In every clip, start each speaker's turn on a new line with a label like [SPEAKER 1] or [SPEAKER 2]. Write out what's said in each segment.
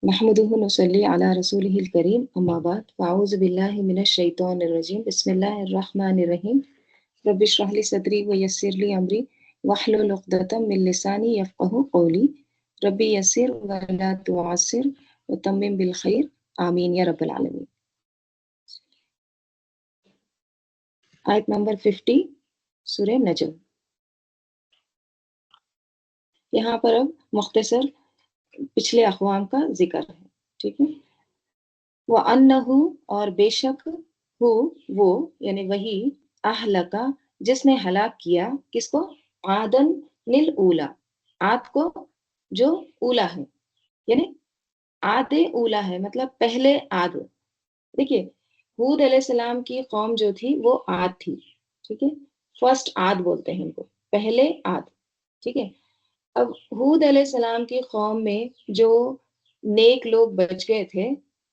[SPEAKER 1] نحمده نصلي على رسوله الكريم أما بعد فأعوذ بالله من الشيطان الرجيم بسم الله الرحمن الرحيم رب اشرح لي صدري ويسر لي أمري واحلل عقدة من لساني يفقهوا قولي ربي يسر ولا تعسر وتمم بالخير آمين يا رب العالمين. آیت نمبر 50 سورہ نجم. یہاں پر اب مختصر پچھلے اقوام کا ذکر ہے. ٹھیک ہے. وَأَنَّهُ اور بے شک وہ یعنی وہی اہلکا جس نے ہلاک کیا کس کو؟ عادن للأولا، عاد کو جو اولا ہے یعنی عاد اولا ہے مطلب پہلے عاد. دیکھیے ہود علیہ السلام کی قوم جو تھی وہ عاد تھی. ٹھیک ہے. فرسٹ عاد بولتے ہیں ان کو، پہلے عاد. ٹھیک ہے. اب ہود علیہ السلام کی قوم میں جو نیک لوگ بچ گئے تھے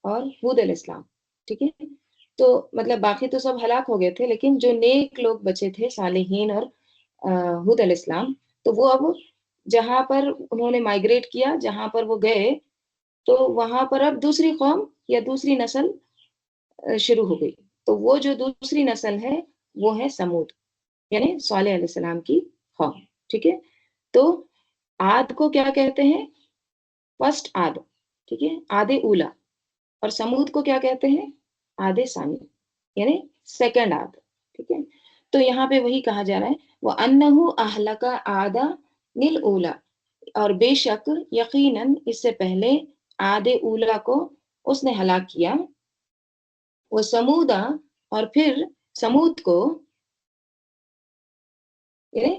[SPEAKER 1] اور ہود علیہ السلام، ٹھیک ہے، تو مطلب باقی تو سب ہلاک ہو گئے تھے، لیکن جو نیک لوگ بچے تھے صالحین اور ہود علیہ السلام، تو وہ اب جہاں پر انہوں نے مائگریٹ کیا، جہاں پر وہ گئے، تو وہاں پر اب دوسری قوم یا دوسری نسل شروع ہو گئی. تو وہ جو دوسری نسل ہے وہ ہے سمود یعنی صالح علیہ السلام کی قوم. ٹھیک ہے. تو عاد کو کیا کہتے ہیں؟ فرسٹ عاد. ٹھیک ہے، عاد اولا. اور سمود کو کیا کہتے ہیں؟ عاد ثانی یعنی سیکنڈ عاد. ٹھیک ہے. تو یہاں پہ وہی کہا جا رہا ہے وَأَنَّهُ أَهْلَكَ عَادًا لِلْأُولَى، اور بے شک یقیناً اس سے پہلے عاد اولا کو اس نے ہلاک کیا. وہ سمودا اور پھر سمود کو یعنی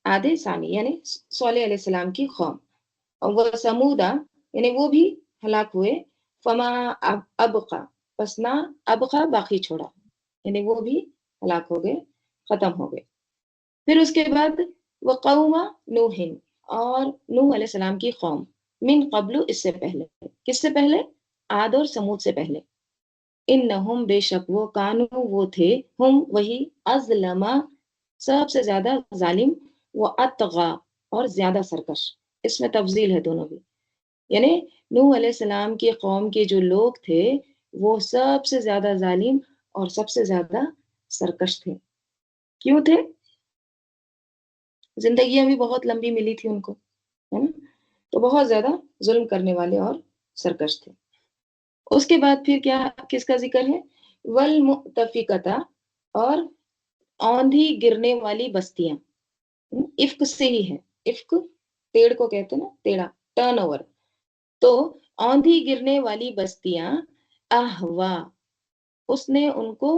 [SPEAKER 1] عاد ثانی یعنی صالح علیہ السلام کی قوم، اور وہ سمودا یعنی وہ بھی ہلاک ہوئے. فما ابقا پس نہ ابقا باقی چھوڑا یعنی وہ بھی ہلاک ہو گئے، ختم ہو گئے. پھر اس کے بعد وہ قوم نوح اور نوح علیہ السلام کی قوم من قبل اس سے پہلے. کس سے پہلے؟ عاد اور سمود سے پہلے. انہم بے شک وہ کانو وہ تھے، ہم وہی ازلما سب سے زیادہ ظالم، و اطغا اور زیادہ سرکش. اس میں تفضیل ہے دونوں بھی. یعنی نوح علیہ السلام کی قوم کے جو لوگ تھے وہ سب سے زیادہ ظالم اور سب سے زیادہ سرکش تھے. کیوں تھے؟ زندگیاں بھی بہت لمبی ملی تھی ان کو، ہے نا، تو بہت زیادہ ظلم کرنے والے اور سرکش تھے. اس کے بعد پھر کیا کس کا ذکر ہے؟ والمؤتفقۃ اور اوندھی گرنے والی بستیاں. افق سے ہی ہے، افق پیڑ کو کہتے ہیں نا، ٹیڑھا، ٹرن اوور. تو اوندھی گرنے والی بستیاں احوا اس نے ان کو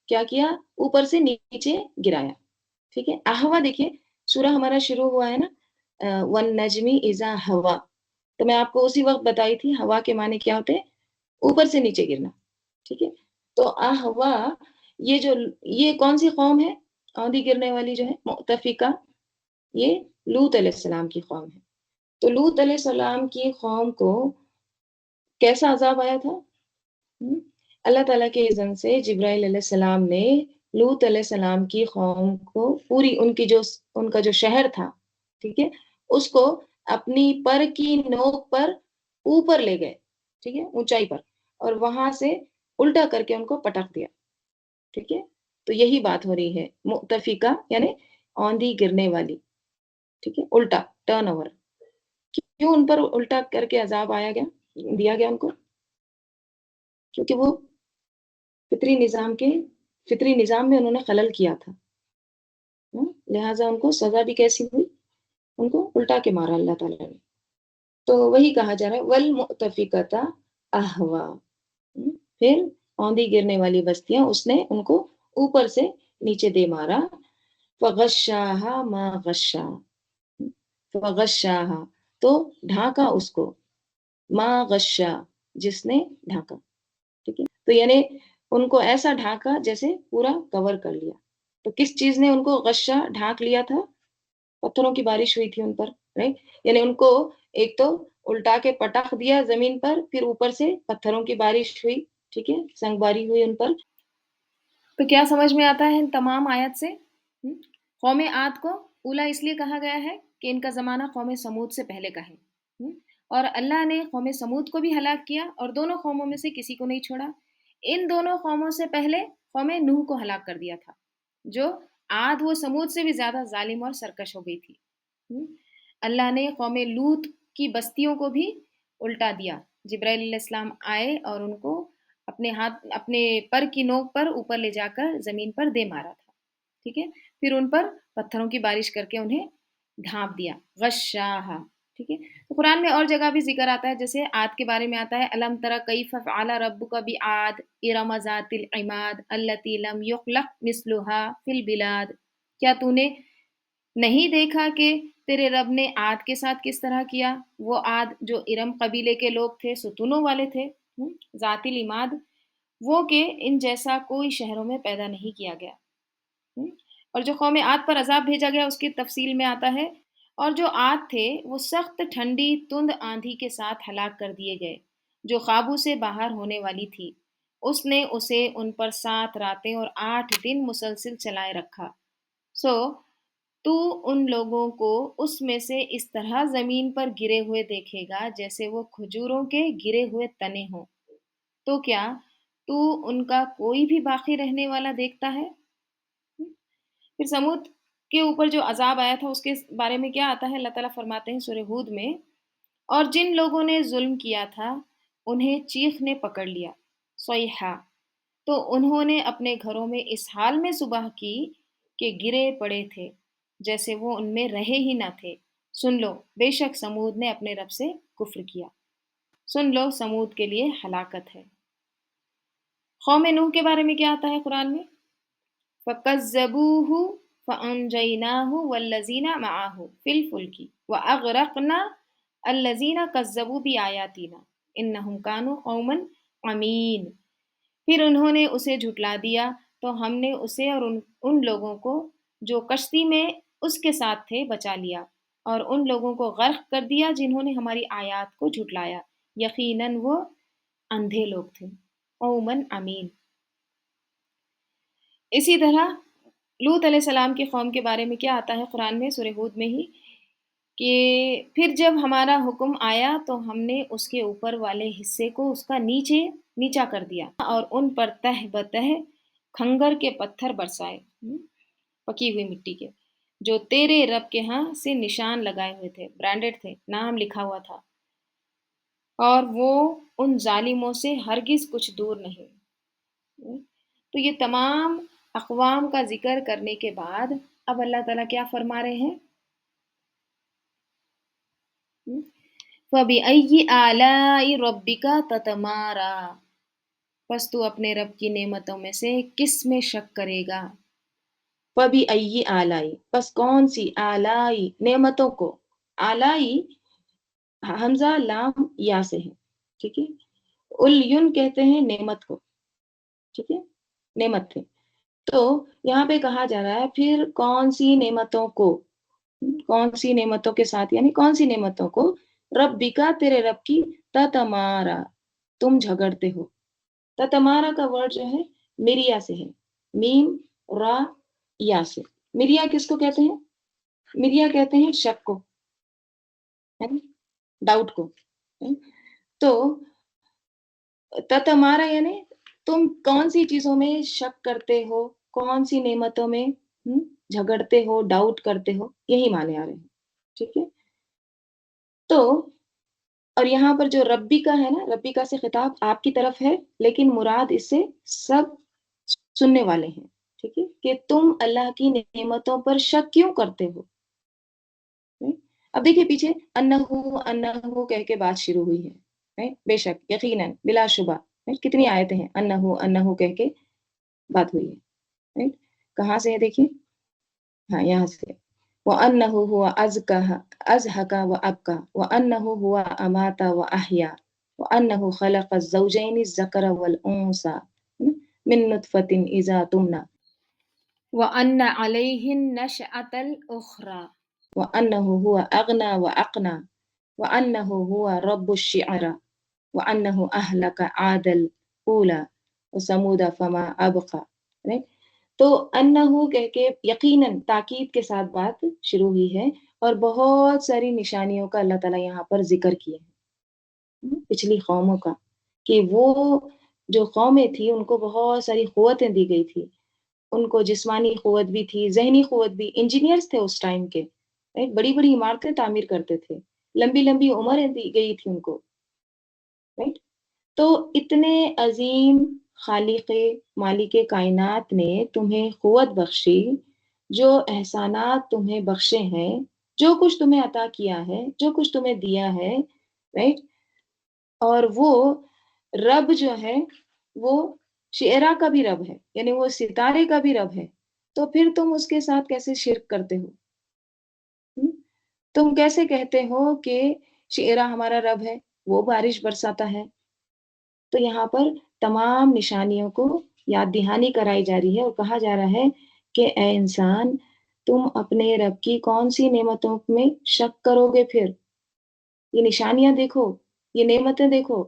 [SPEAKER 1] کیا کیا؟ اوپر سے نیچے گرایا. ٹھیک ہے. احوا دیکھیے سورہ ہمارا شروع ہوا ہے نا والنجمی اذا ہوا، تو میں آپ کو اسی وقت بتائی تھی ہوا کے معنی کیا ہوتے ہیں؟ اوپر سے نیچے گرنا. ٹھیک ہے. تو احوا یہ کون سی قوم ہے اوندھی گرنے والی جو ہے مؤتفقہ؟ یہ لوط علیہ السلام کی قوم ہے. تو لوط علیہ السلام کی قوم کو کیسا عذاب آیا تھا؟ اللہ تعالیٰ کے اذن سے جبرائیل علیہ السلام نے لوط علیہ السلام کی قوم کو پوری ان کا جو شہر تھا، ٹھیک ہے، اس کو اپنی پر کی نوک پر اوپر لے گئے. ٹھیک ہے، اونچائی پر، اور وہاں سے الٹا کر کے ان کو پٹک دیا. ٹھیک ہے. تو یہی بات ہو رہی ہے مؤتفقہ یعنی اوندھی گرنے والی. ٹھیک ہے، الٹا، ٹرن اوور. کیوں ان پر الٹا کر کے عذاب دیا گیا ان کو؟ کیونکہ وہ فطری نظام میں انہوں نے خلل کیا تھا، لہٰذا ان کو سزا بھی کیسی ہوئی؟ ان کو الٹا کے مارا اللہ تعالیٰ نے. تو وہی کہا جا رہا ہے والمؤتفقۃ احوا. پھر اوندھی گرنے والی بستیاں اس نے ان کو اوپر سے نیچے دے مارا. فغشاہا ما غشا، فغشاہا تو ڈھانکا اس کو، ما غشا جس نے ڈھانکا. ٹھیک ہے. تو یعنی ان کو ایسا ڈھانکا جیسے پورا کور کر لیا. تو کس چیز نے ان کو غشا ڈھانک لیا تھا؟ پتھروں کی بارش ہوئی تھی ان پر، رائٹ. یعنی ان کو ایک تو الٹا کے پٹخ دیا زمین پر، پھر اوپر سے پتھروں کی بارش ہوئی. ٹھیک ہے، سنگ باری ہوئی ان پر. تو کیا سمجھ میں آتا ہے ان تمام آیت سے؟ قوم عاد کو اولا اس لیے کہا گیا ہے کہ ان کا زمانہ قوم سمود سے پہلے کا ہے، اور اللہ نے قوم سمود کو بھی ہلاک کیا اور دونوں قوموں میں سے کسی کو نہیں چھوڑا. ان دونوں قوموں سے پہلے قوم نوح کو ہلاک کر دیا تھا، جو عاد و سمود سے بھی زیادہ ظالم اور سرکش ہو گئی تھی. اللہ نے قوم لوط کی بستیوں کو بھی الٹا دیا. جبرائیل علیہ السلام آئے اور ان کو اپنے پر کی نوک پر اوپر لے جا کر زمین پر دے مارا تھا. ٹھیک ہے، پھر ان پر پتھروں کی بارش کر کے انہیں ڈھانپ دیا. غشاہا. ٹھیک ہے، تو قرآن میں اور جگہ بھی ذکر آتا ہے، جیسے عاد کے بارے میں آتا ہے الم تر کیف فعل ربک بعاد ارم ذات العماد التی لم یخلق مثلها فی البلاد. کیا تو نے نہیں دیکھا کہ تیرے رب نے عاد کے ساتھ کس طرح کیا؟ وہ عاد جو ارم قبیلے کے لوگ تھے، ستونوں والے تھے، ذات العماد، وہ کہ ان جیسا کوئی شہروں میں پیدا نہیں کیا گیا. اور جو قوم عاد پر عذاب بھیجا گیا اس کی تفصیل میں آتا ہے، اور جو عاد تھے وہ سخت ٹھنڈی تند آندھی کے ساتھ ہلاک کر دیے گئے جو قابو سے باہر ہونے والی تھی. اس نے اسے ان پر 7 راتیں اور 8 دن مسلسل چلائے رکھا. سو تو ان لوگوں کو اس میں سے اس طرح زمین پر گرے ہوئے دیکھے گا جیسے وہ کھجوروں کے گرے ہوئے تنے ہوں. تو کیا تو ان کا کوئی بھی باقی رہنے والا دیکھتا ہے؟ پھر سمود کے اوپر جو عذاب آیا تھا اس کے بارے میں کیا آتا ہے؟ اللہ تعالیٰ فرماتے ہیں سورہ ہود میں، اور جن لوگوں نے ظلم کیا تھا انہیں چیخ نے پکڑ لیا، صیحہ، تو انہوں نے اپنے گھروں میں اس حال میں صبح کی کہ گرے پڑے تھے جیسے وہ ان میں رہے ہی نہ تھے. سن لو بے شک سمود نے اپنے رب سے کفر کیا. سن لو سمود کے لیے ہلاکت ہے. قوم نوح کے بارے میں کیا آتا ہے قرآن میں؟ فَكَذَّبُوهُ فَأَنْجَيْنَاهُ وَالَّذِينَ مَعَهُ فِي الْفُلْكِ وَأَغْرَقْنَا الَّذِينَ كَذَّبُوا بِآيَاتِنَا إِنَّهُمْ كَانُوا قَوْمًا عَمِينَ. پھر انہوں نے اسے جھٹلا دیا تو ہم نے اسے اور ان لوگوں کو جو کشتی میں اس کے ساتھ تھے بچا لیا، اور ان لوگوں کو غرق کر دیا جنہوں نے ہماری آیات کو جھٹلایا، یقیناً وہ اندھے لوگ تھے. قومًا عمین. اسی طرح لوط علیہ السلام کی قوم کے بارے میں کیا آتا ہے قرآن میں سورہ ہود میں ہی، کہ پھر جب ہمارا حکم آیا تو ہم نے اس کے اوپر والے حصے کو اس کا نیچا کر دیا اور ان پر تہ بتہ کھنگر کے پتھر برسائے، پکی ہوئی مٹی کے، جو تیرے رب کے ہاں سے نشان لگائے ہوئے تھے، برانڈڈ تھے، نام لکھا ہوا تھا، اور وہ ان ظالموں سے ہرگز کچھ دور نہیں. تو یہ تمام اقوام کا ذکر کرنے کے بعد اب اللہ تعالیٰ کیا فرما رہے ہیں؟ فَبِأَيِّ آلَاءِ رَبِّكَ تَتَمَارَىٰ. پس تو اپنے رب کی نعمتوں میں سے کس میں شک کرے گا؟ فَبِأَيِّ آلَاءِ، پس کون سی آلائی نعمتوں کو، آلائی حمزہ لام یا سے ہے. ٹھیک ہے، الیون کہتے ہیں نعمت کو. ٹھیک ہے، نعمت تھے. تو یہاں پہ کہا جا رہا ہے پھر کون سی نعمتوں کو، کون سی نعمتوں کے ساتھ، یعنی کون سی نعمتوں کو، ربکا تیرے رب کی، تتمارا تم جھگڑتے ہو. تتمارا کا ورڈ جو ہے مریا سے ہے، میم را یا سے. مریا کس کو کہتے ہیں؟ مریا کہتے ہیں شک کو، ڈاؤٹ کو. تو تتمارا یعنی تم کون سی چیزوں میں شک کرتے ہو، کون سی نعمتوں میں جھگڑتے ہو، ڈاؤٹ کرتے ہو، یہی معنی آ رہے ہیں. ٹھیک ہے، تو اور یہاں پر جو ربی کا ہے نا، ربی کا سے خطاب آپ کی طرف ہے، لیکن مراد اس سے سب سننے والے ہیں. ٹھیک ہے، کہ تم اللہ کی نعمتوں پر شک کیوں کرتے ہو. اب دیکھیے پیچھے انہو کہہ کے بات شروع ہوئی ہے، بے شک، یقیناً، بلا شبہ. کتنی آیتیں ہیں انہو کہہ کے بات ہوئی ہے. کہاں سے ہے دیکھیے، ہاں یہاں سے، وَأَنَّهُ هُوَ أَزْهَكَ وَأَبْكَى وَأَنَّهُ هُوَ أَمَاتَ وَأَحْيَا وَأَنَّهُ خَلَقَ الزَّوْجَيْنِ الذَّكَرَ وَالْأُنثَى مِن نُطْفَةٍ إِذَا تُمْنَى وَأَنَّ عَلَيْهِ النَّشْأَةَ الْأُخْرَى وَأَنَّهُ هُوَ أَغْنَى وَأَقْنَى وَأَنَّهُ هُوَ رَبُّ الشِّعْرَى وَأَنَّهُ أَهْلَكَ عَادَ الْأُولَى وَثَمُودَ فَمَا أَبْقَى. تو انہو کہہ کے یقیناً تاکید کے ساتھ بات شروع ہوئی ہے، اور بہت ساری نشانیوں کا اللہ تعالیٰ یہاں پر ذکر کیے ہیں. پچھلی قوموں کا، کہ وہ جو قومیں تھیں ان کو بہت ساری قوتیں دی گئی تھی، ان کو جسمانی قوت بھی تھی، ذہنی قوت بھی، انجینئرس تھے اس ٹائم کے، بڑی بڑی عمارتیں تعمیر کرتے تھے، لمبی لمبی عمریں دی گئی تھی ان کو، رائٹ؟ تو اتنے عظیم خالق مالک کائنات نے تمہیں قوت بخشی، جو احسانات تمہیں بخشے ہیں، جو کچھ تمہیں عطا کیا ہے، جو کچھ تمہیں دیا ہے، رائٹ؟ اور وہ رب جو ہے وہ شعرا کا بھی رب ہے، یعنی وہ ستارے کا بھی رب ہے، تو پھر تم اس کے ساتھ کیسے شرک کرتے ہو؟ تم کیسے کہتے ہو کہ شعرا ہمارا رب ہے، وہ بارش برساتا ہے؟ تو یہاں پر تمام نشانیوں کو یاد دہانی کرائی جا رہی ہے اور کہا جا رہا ہے کہ اے انسان، تم اپنے رب کی کون سی نعمتوں میں شک کرو گے پھر؟ یہ نشانیاں دیکھو، یہ نعمتیں دیکھو،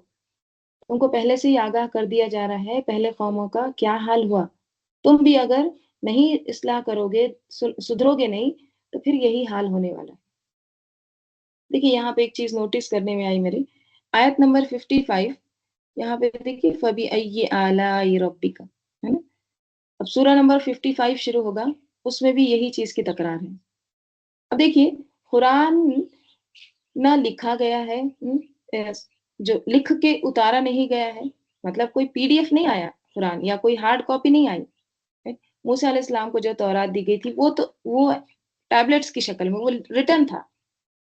[SPEAKER 1] ان کو پہلے سے ہی آگاہ کر دیا جا رہا ہے پہلے قوموں کا کیا حال ہوا۔ تم بھی اگر نہیں اصلاح کرو گے، سدھرو گے نہیں، تو پھر یہی حال ہونے والا ہے۔ دیکھیے یہاں پہ ایک چیز نوٹس کرنے میں آئی میری، آیت نمبر 55، یہاں پہ دیکھیے فَبِأَيِّ آلَاءِ رَبِّكَ، ہے نا؟ اب سورہ نمبر 55 شروع ہوگا، اس میں بھی یہی چیز کی تکرار ہے۔ اب دیکھیے قرآن نہ لکھا گیا ہے، جو لکھ کے اتارا نہیں گیا ہے، مطلب کوئی پی ڈی ایف نہیں آیا قرآن، یا کوئی ہارڈ کاپی نہیں آئی۔ موسیٰ علیہ السلام کو جو تورات دی گئی تھی وہ ٹیبلٹس کی شکل میں، وہ ریٹن تھا،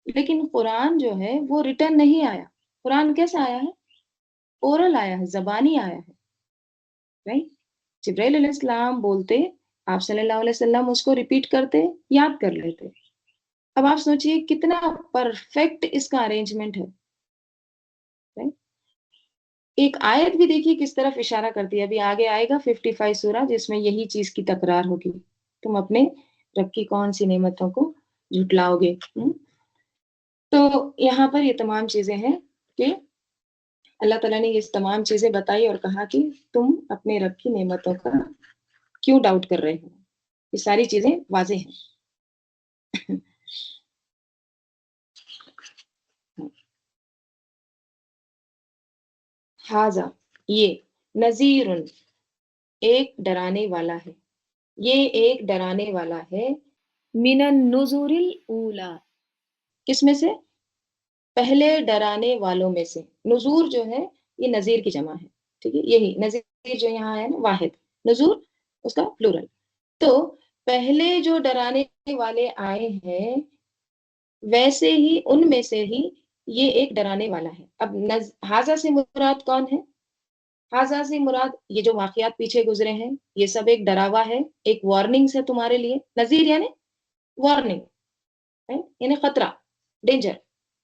[SPEAKER 1] لیکن قرآن جو ہے وہ ریٹن نہیں آیا۔ قرآن کیسا آیا ہے؟ اورل آیا ہے، زبانی آیا ہے، رائٹ؟ جبرائیل علیہ السلام بولتے، آپ صلی اللہ علیہ وسلم اس کو ریپیٹ کرتے، یاد کر لیتے۔ اب آپ سوچئے کتنا پرفیکٹ اس کا ارینجمنٹ ہے، right؟ ایک آیت بھی دیکھیے کس طرف اشارہ کرتی ہے، ابھی آگے آئے گا 55 سورہ جس میں یہی چیز کی تکرار ہوگی، تم اپنے رب کی کون سی نعمتوں کو جھٹلاؤ گے۔ تو یہاں پر یہ تمام چیزیں ہیں کہ اللہ تعالیٰ نے یہ تمام چیزیں بتائی اور کہا کہ تم اپنے رب کی نعمتوں کا کیوں ڈاؤٹ کر رہے ہو، یہ ساری چیزیں واضح ہیں۔ حاذا، یہ نذیر، ایک ڈرانے والا ہے، یہ ایک ڈرانے والا ہے، من النذور الاولی، کس میں سے؟ پہلے ڈرانے والوں میں سے۔ نذور جو ہے یہ نذیر کی جمع ہے، ٹھیک ہے، یہی نذیر جو یہاں ہے نا واحد، نذور اس کا پلورل۔ تو پہلے جو ڈرانے والے آئے ہیں ویسے ہی ان میں سے ہی یہ ایک ڈرانے والا ہے۔ اب حاذا سے مراد کون ہے؟ حاذا سے مراد یہ جو واقعات پیچھے گزرے ہیں، یہ سب ایک ڈراوا ہے، ایک وارننگز ہے تمہارے لیے۔ نذیر یعنی وارننگ، یعنی خطرہ، ڈینجر،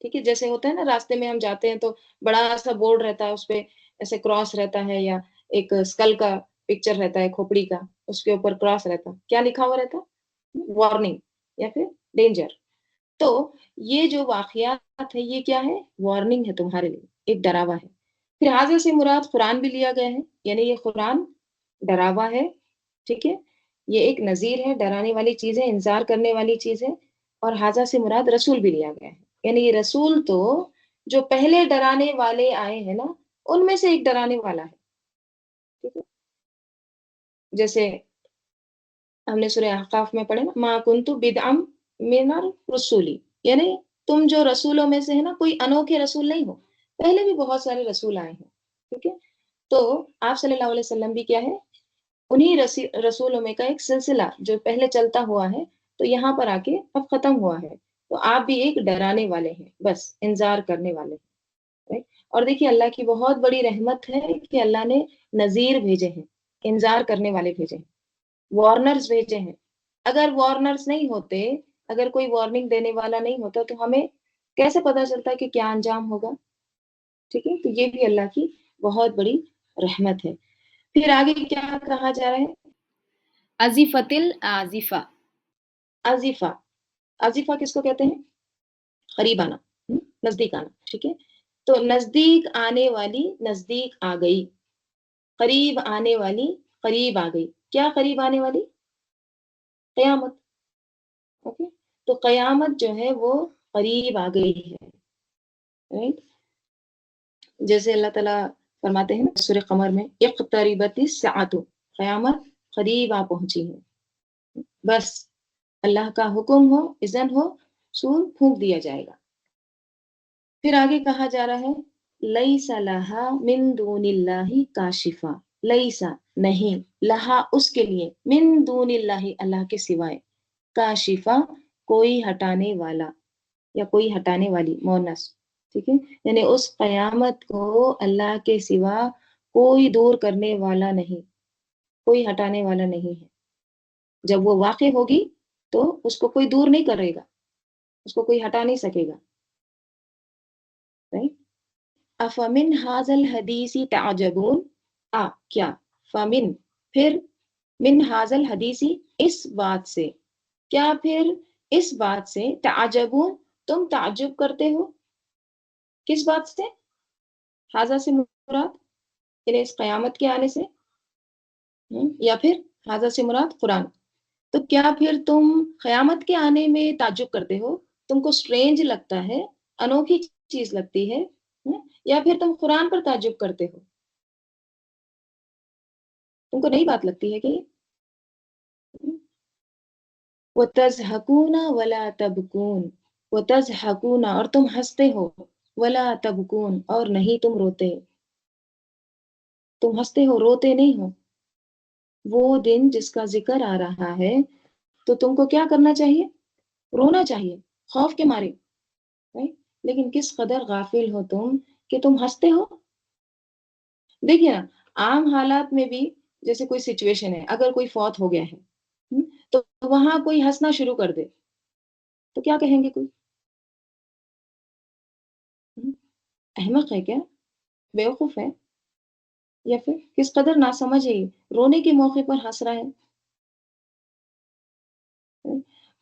[SPEAKER 1] ٹھیک ہے؟ جیسے ہوتا ہے نا راستے میں ہم جاتے ہیں تو بڑا سا بورڈ رہتا ہے، اس پہ ایسے کراس رہتا ہے، یا ایک اسکل کا پکچر رہتا ہے، کھوپڑی کا، اس کے اوپر کراس رہتا، کیا لکھا ہوا رہتا؟ وارننگ یا پھر ڈینجر۔ تو یہ جو واقعات ہے یہ کیا ہے؟ وارننگ ہے تمہارے لیے، ایک ڈراوا ہے۔ پھر حاضر سے مراد قرآن بھی لیا گیا ہے، یعنی یہ قرآن ڈراوا ہے، ٹھیک ہے، یہ ایک نذیر ہے، ڈرانے والی چیز ہے، انذار کرنے والی چیز ہے۔ اور حاضر سے مراد رسول بھی لیا گیا ہے، یعنی یہ رسول تو جو پہلے ڈرانے والے آئے ہیں نا ان میں سے ایک ڈرانے والا ہے، ٹھیک ہے؟ جیسے ہم نے سورہ احقاف میں پڑھے نا، ما کنت بدعا من الرسول، یعنی تم جو رسولوں میں سے ہے نا کوئی انوکھے رسول نہیں ہو، پہلے بھی بہت سارے رسول آئے ہیں، ٹھیک ہے؟ تو آپ صلی اللہ علیہ وسلم بھی کیا ہے؟ انہی رسولوں میں کا ایک سلسلہ جو پہلے چلتا ہوا ہے، تو یہاں پر آ کے اب ختم ہوا ہے، تو آپ بھی ایک ڈرانے والے ہیں، بس انذار کرنے والے ہیں، right؟ اور دیکھیے اللہ کی بہت بڑی رحمت ہے کہ اللہ نے نذیر بھیجے ہیں، انذار کرنے والے بھیجے ہیں، وارنرز بھیجے ہیں۔ اگر وارنرز نہیں ہوتے، اگر کوئی وارننگ دینے والا نہیں ہوتا تو ہمیں کیسے پتا چلتا کہ کیا انجام ہوگا؟ ٹھیک ہے، تو یہ بھی اللہ کی بہت بڑی رحمت ہے۔ پھر آگے کیا کہا جا رہا ہے؟ ازیفت الازفہ، ازیفہ، ازیفہ کس کو کہتے ہیں؟ قریب آنا، نزدیک آنا، ٹھیک ہے؟ تو نزدیک آنے والی نزدیک آ گئی، قریب آنے والی قریب آ گئی۔ کیا قریب آنے والی؟ قیامت، اوکے؟ تو قیامت جو ہے وہ قریب آ گئی ہے، رائٹ؟ جیسے اللہ تعالیٰ فرماتے ہیں نا سورہ قمر میں اقتربت الساعۃ، قیامت قریب آ پہنچی ہے، بس اللہ کا حکم ہو، اذن ہو، سور پھونک دیا جائے گا۔ پھر آگے کہا جا رہا ہے لیس لہا من دون اللہ کاشفا، لیسا نہیں، لہا اس کے لیے، من دون اللہ اللہ کے سوائے، کاشفا کوئی ہٹانے والا یا کوئی ہٹانے والی، مونس، ٹھیک ہے، یعنی اس قیامت کو اللہ کے سوا کوئی دور کرنے والا نہیں، کوئی ہٹانے والا نہیں ہے۔ جب وہ واقع ہوگی تو اس کو کوئی دور نہیں کرے گا، اس کو کوئی ہٹا نہیں سکے گا، right؟ افمن ھذا الحدیث تعجبون، کیا، فمن پھر، من ھذا الحدیث اس بات سے، کیا پھر اس بات سے، تعجبون تم تعجب کرتے ہو، کس بات سے، ھذا سے مراد یعنی اس قیامت کے آنے سے، یا پھر ھذا سے مراد قرآن، تو کیا پھر تم قیامت کے آنے میں تعجب کرتے ہو، تم کو سٹرینج لگتا ہے، انوکھی چیز لگتی ہے، یا پھر تم قرآن پر تعجب کرتے ہو، تم کو نئی بات لگتی ہے کہ وَتَضْحَكُونَ وَلَا تَبْكُونَ، وَتَضْحَكُونَ اور تم ہنستے ہو، وَلَا تَبْكُونَ اور نہیں تم روتے، تم ہنستے ہو روتے نہیں ہو۔ وہ دن جس کا ذکر آ رہا ہے تو تم کو کیا کرنا چاہیے، رونا چاہیے خوف کے مارے، right؟ لیکن کس قدر غافل ہو تم کہ تم ہنستے ہو۔ دیکھیے نا، عام حالات میں بھی جیسے کوئی سچویشن ہے، اگر کوئی فوت ہو گیا ہے تو وہاں کوئی ہنسنا شروع کر دے تو کیا کہیں گے، کوئی احمق ہے کیا، بیوقوف ہے، یا پھر کس قدر ناسمجھ ہے، یہ رونے کے موقع پر ہنس رہا ہے۔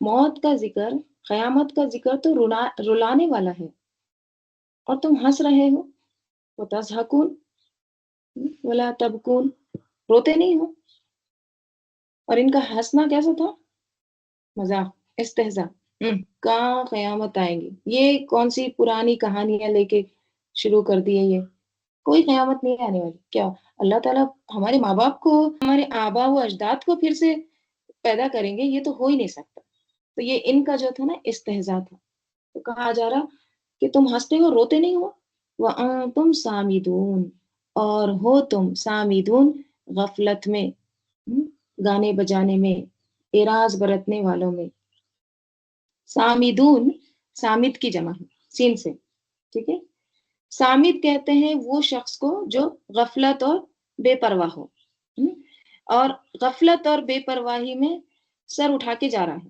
[SPEAKER 1] موت کا ذکر، قیامت کا ذکر تو رلانے والا ہے، اور تم ہنس رہے ہو، وَتَضْحَكُونَ وَلَا تَبْكُونَ روتے نہیں ہو، اور ان کا ہنسنا کیسا تھا، مذاق، استہزاء، کہاں قیامت آئیں گی، یہ کون سی پرانی کہانیاں لے کے شروع کر دی ہے، یہ کوئی قیامت نہیں آنے والی، کیا اللہ تعالیٰ ہمارے ماں باپ کو، ہمارے آبا و اجداد کو پھر سے پیدا کریں گے، یہ تو ہو ہی نہیں سکتا۔ تو یہ ان کا جو تھا نا استہزاء تھا، تو کہا جا رہا کہ تم ہنستے ہو روتے نہیں ہو، وَأَنْتُمْ سَامِدُونَ اور ہو تم سامدون غفلت میں، گانے بجانے میں، اعراض برتنے والوں میں۔ سامدون سامد کی جمع ہے سین سے، ٹھیک ہے، سامد کہتے ہیں وہ شخص کو جو غفلت اور بے پرواہ ہو، اور غفلت اور بے پرواہی میں سر اٹھا کے جا رہا ہے،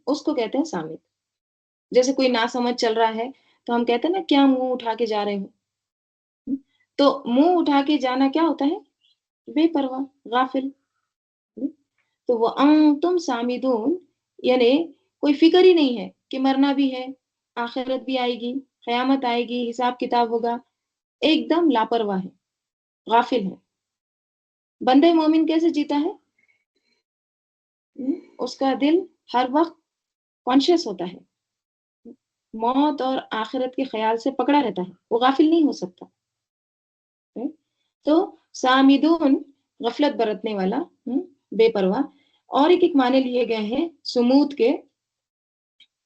[SPEAKER 1] اس کو کہتے ہیں سامد۔ جیسے کوئی ناسمجھ چل رہا ہے تو ہم کہتے ہیں نا کیا منہ اٹھا کے جا رہے ہو، تو منہ اٹھا کے جانا کیا ہوتا ہے، بے پرواہ، غافل۔ تو وہ تم سامدون یعنی کوئی فکر ہی نہیں ہے کہ مرنا بھی ہے، آخرت بھی آئے گی، قیامت آئے گی، حساب کتاب ہوگا، ایک دم لاپرواہ ہے، غافل ہے۔ بندہ مومن کیسے جیتا ہے، اس کا دل ہر وقت کانشیس ہوتا ہے، موت اور آخرت کے خیال سے پکڑا رہتا ہے، وہ غافل نہیں ہو سکتا۔ تو سامدون غفلت برتنے والا، بے پرواہ، اور ایک معنی لیے گئے ہیں سمود کے،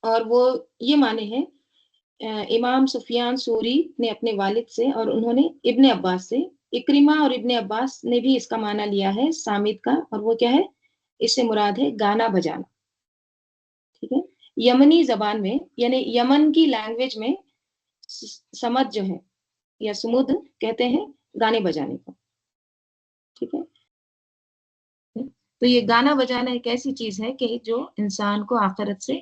[SPEAKER 1] اور وہ یہ معنی ہے امام سفیان سوری نے اپنے والد سے، اور انہوں نے ابن عباس سے، اکرمہ اور ابن عباس نے بھی اس کا معنی لیا ہے سامد کا، اور وہ کیا ہے، اس سے مراد ہے گانا بجانا، ٹھیک ہے، یمنی زبان میں یعنی یمن کی لینگویج میں سمد جو ہے یا سمود کہتے ہیں گانے بجانے کو، ٹھیک ہے۔ تو یہ گانا بجانا ایک ایسی چیز ہے کہ جو انسان کو آخرت سے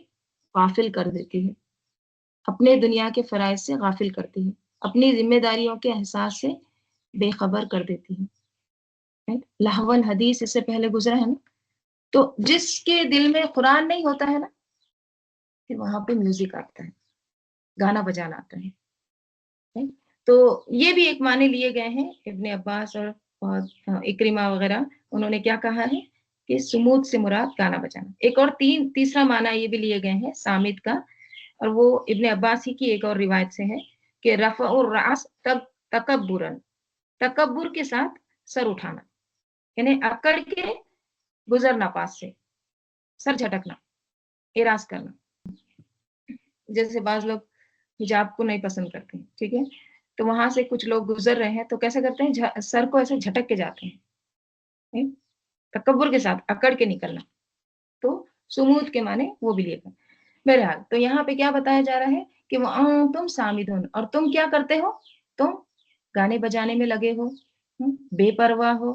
[SPEAKER 1] غافل کر دیتی ہے، اپنے دنیا کے فرائض سے غافل کرتی ہے، اپنی ذمہ داریوں کے احساس سے بے خبر کر دیتی ہے۔ لہو الحدیث اس سے پہلے گزرا ہے نا، تو جس کے دل میں قرآن نہیں ہوتا ہے نا، پھر وہاں پہ میوزک آتا ہے، گانا بجانا آتا ہے۔ تو یہ بھی ایک معنی لیے گئے ہیں ابن عباس اور اکرمہ وغیرہ، انہوں نے کیا کہا ہے کہ سمود سے مراد گانا بجانا۔ ایک اور تیسرا معنی یہ بھی لیے گئے ہیں سامد کا، اور وہ ابن عباس ہی کی ایک اور روایت سے ہے کہ رفع الراس تکبرن، تکبر کے ساتھ سر اٹھانا، یعنی اکڑ کے گزرنا پاس سے، سر جھٹکنا، اعراض کرنا. جیسے بعض لوگ حجاب کو نہیں پسند کرتے ہیں، ٹھیک ہے، تو وہاں سے کچھ لوگ گزر رہے ہیں تو کیسے کرتے ہیں، سر کو ایسے جھٹک کے جاتے ہیں، تکبر کے ساتھ اکڑ کے نکلنا. تو سمود کے معنی وہ بھی لیے گا. بہرحال تو یہاں پہ کیا بتایا جا رہا ہے کہ تم سامدون، اور تم کیا کرتے ہو، تم گانے بجانے میں لگے ہو، بے پرواہ ہو،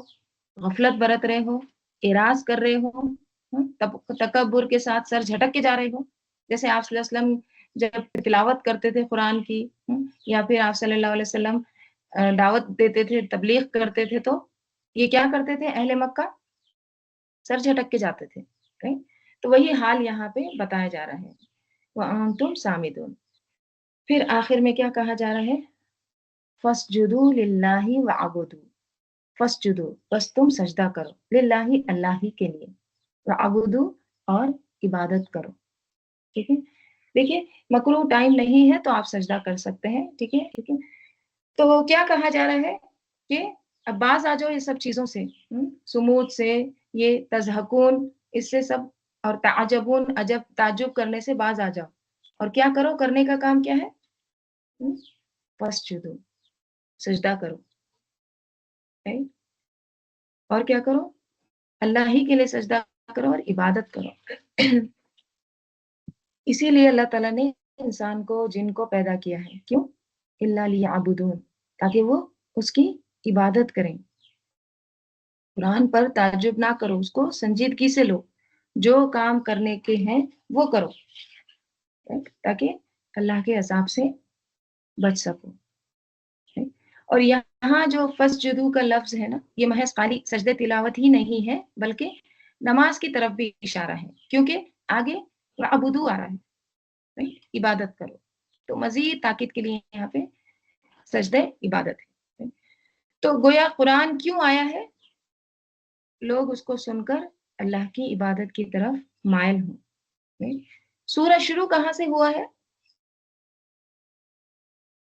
[SPEAKER 1] غفلت برت رہے ہو، اعراض کر رہے ہو، تکبر کے ساتھ سر جھٹک کے جا رہے ہو. جیسے آپ صلی اللہ علیہ وسلم جب تلاوت کرتے تھے قرآن کی، یا پھر آپ صلی اللہ علیہ وسلم دعوت دیتے تھے، تبلیغ کرتے تھے، تو یہ کیا کرتے تھے اہل مکہ، سر جھٹک کے جاتے تھے. تو وہی حال یہاں پہ بتایا جا رہا ہے، وَأَنْتُمْ سَامِدُونَ. پھر آخر میں کیا کہا جا رہا ہے، فَاسْجُدُوا لِلَّهِ وَاعْبُدُوا، فَاسْجُدُوا، بس تم سجدہ کرو، للہ اللہ ہی کے لیے، وَاعْبُدُوا اور عبادت کرو. ٹھیک ہے، دیکھیے مکروہ ٹائم نہیں ہے تو آپ سجدہ کر سکتے ہیں. ٹھیک ہے، ٹھیک ہے. تو کیا کہا جا رہا ہے کہ اب باز آ جاؤ یہ سب چیزوں سے، سمود سے، یہ تضحکون، اس سے سب، اور تعجبون، عجب تعجب کرنے سے باز آ جاؤ، اور کیا کرو، کرنے کا کام کیا ہے، فسجدو، سجدہ کرو. اور کیا کرو، اللہ ہی کے لیے سجدہ کرو اور عبادت کرو. اسی لیے اللہ تعالیٰ نے انسان کو، جن کو پیدا کیا ہے، کیوں، الا لیعبدون، تاکہ وہ اس کی عبادت کریں. قرآن پر تعجب نہ کرو، اس کو سنجیدگی سے لو، جو کام کرنے کے ہیں وہ کرو، تاکہ اللہ کے عذاب سے بچ سکو. اور یہاں جو فسجدو کا لفظ ہے نا، یہ محض خالی سجدے تلاوت ہی نہیں ہے، بلکہ نماز کی طرف بھی اشارہ ہے، کیونکہ آگے عبدو آ رہا ہے، عبادت کرو. تو مزید تاکید کے لیے یہاں پہ سجدے عبادت ہے. تو گویا قرآن کیوں آیا ہے، لوگ اس کو سن کر اللہ کی عبادت کی طرف مائل ہوں. سورہ شروع کہاں سے ہوا ہے،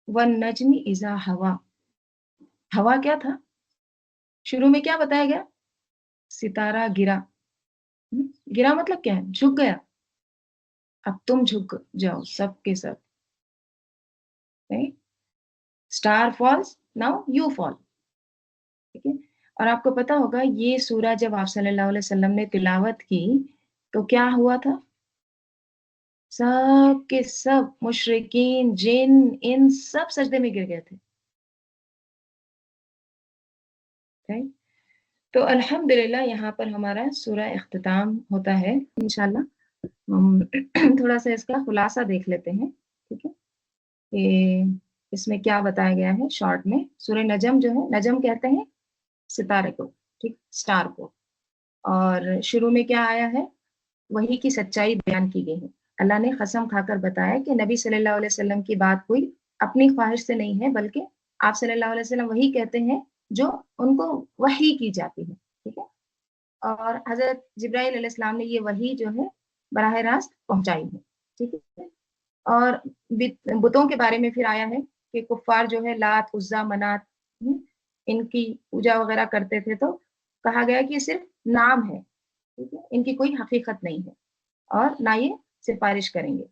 [SPEAKER 1] وَالنَّجْمِ إِذَا هَوَىٰ. ہوا کیا تھا، شروع میں کیا بتایا گیا، ستارہ گرا. گرا مطلب کیا ہے، جھک گیا. اب تم جھک جاؤ سب کے سب. Star falls, now you fall. ٹھیک ہے. اور آپ کو پتا ہوگا یہ سورہ جب آپ صلی اللہ علیہ وسلم نے تلاوت کی تو کیا ہوا تھا، سب کے سب مشرکین، جن، ان سب سجدے میں گر گئے تھے. تو الحمدللہ یہاں پر ہمارا سورہ اختتام ہوتا ہے. انشاءاللہ ہم تھوڑا سا اس کا خلاصہ دیکھ لیتے ہیں. ٹھیک ہے، کہ اس میں کیا بتایا گیا ہے شارٹ میں. سورہ نجم جو ہے، نجم کہتے ہیں ستارے کو، ٹھیک، سٹار کو. اور شروع میں کیا آیا ہے، وحی کی سچائی بیان کی گئی ہے. اللہ نے قسم کھا کر بتایا کہ نبی صلی اللہ علیہ وسلم کی بات کوئی اپنی خواہش سے نہیں ہے، بلکہ آپ صلی اللہ علیہ وسلم وہی کہتے ہیں جو ان کو وحی کی جاتی ہے. ٹھیک ہے. اور حضرت جبرائیل علیہ السلام نے یہ وحی جو ہے براہ راست پہنچائی ہے. ٹھیک ہے. اور بتوں کے بارے میں پھر آیا ہے کہ کفار جو ہے لات، عزا، منات، ان کی پوجا وغیرہ کرتے تھے، تو کہا گیا کہ یہ صرف نام ہے، ٹھیک ہے، ان کی کوئی حقیقت نہیں ہے، اور نہ یہ سفارش کریں گے.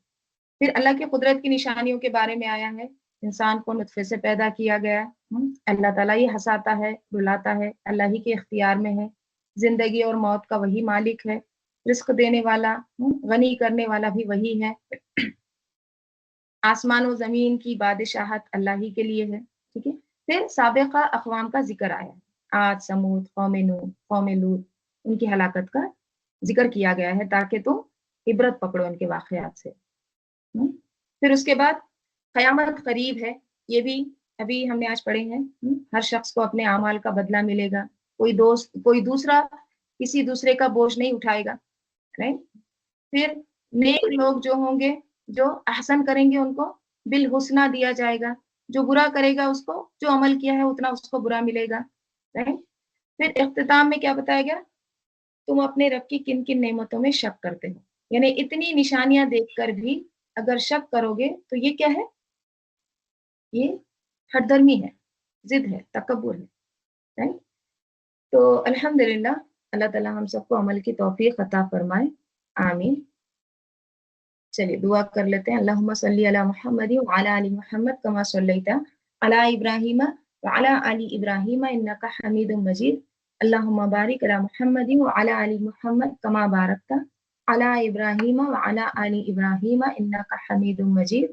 [SPEAKER 1] پھر اللہ کی قدرت کی نشانیوں کے بارے میں آیا ہے، انسان کو نطفے سے پیدا کیا گیا، اللہ تعالیٰ ہی ہنساتا ہے، رلاتا ہے، اللہ ہی کے اختیار میں ہے، زندگی اور موت کا وہی مالک ہے، رزق دینے والا، غنی کرنے والا بھی وہی ہے، آسمان و زمین کی بادشاہت اللہ ہی کے لیے ہے. ٹھیک ہے. پھر سابقہ اقوام کا ذکر آیا، عاد، سمود، قوم نوح، قوم لوط، ان کی ہلاکت کا ذکر کیا گیا ہے تاکہ تم عبرت پکڑو ان کے واقعات سے. پھر اس کے بعد قیامت قریب ہے، یہ بھی ابھی ہم نے آج پڑھے ہیں. ہر شخص کو اپنے اعمال کا بدلہ ملے گا، کوئی دوسرا کسی دوسرے کا بوجھ نہیں اٹھائے گا. پھر نیک لوگ جو ہوں گے، جو احسن کریں گے، ان کو بالحسنہ دیا جائے گا، جو برا کرے گا اس کو جو عمل کیا ہے اتنا اس کو برا ملے گا. پھر اختتام میں کیا بتایا گیا، تم اپنے رب کی کن کن نعمتوں میں شک کرتے ہو. یعنی اتنی نشانیاں دیکھ کر بھی اگر شک کرو گے تو یہ کیا ہے، یہ ہٹ درمی ہے، ضد ہے، تکبر ہے. رائٹ؟ تو الحمدللہ اللہ تعالیٰ ہم سب کو عمل کی توفیق عطا فرمائے. آمین. چلیے دعا کر لیتے ہیں. اللہم صلی علی محمد وعلی آل محمد کما صلیت علی ابراہیم وعلی آل ابراہیم انک حمید مجید. اللہم بارک علی محمد وعلی آل محمد کما بارکت علی ابراہیم وعلی آل ابراہیم انک حمید مجید.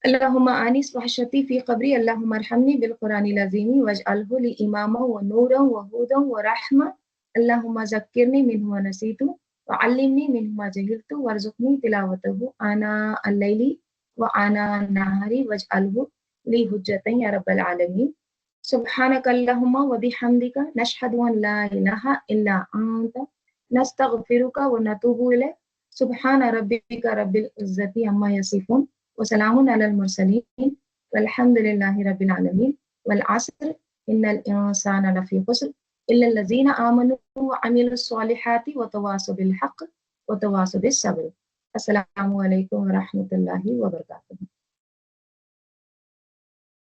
[SPEAKER 1] اللہم آنس وحشتی فی قبری. اللہم ارحمنی بالقرآن العظیم واجعلہ لی اماما ونورا وہدا ورحمہ. اللہم ذکرنی منہ ونسیت وعلمنی منہ ما جہلت وارزقنی تلاوتہ آناء اللیل وآناء النہار واجعلہ لی حجتا یا رب العالمین. سبحانک اللہم وبحمدک نشہد ان لا الہ الا انت نستغفرک ونتوب الیک. سبحان ربک رب العزت عما یصفون وسلام علی المرسلین والحمد للہ رب العالمین. والعصر ان الانسان لفی خسر الا الذین آمنوا وعملوا الصالحات وتواصوا بالحق وتواصوا بالصبر. السلام علیکم ورحمۃ اللہ وبرکاتہ.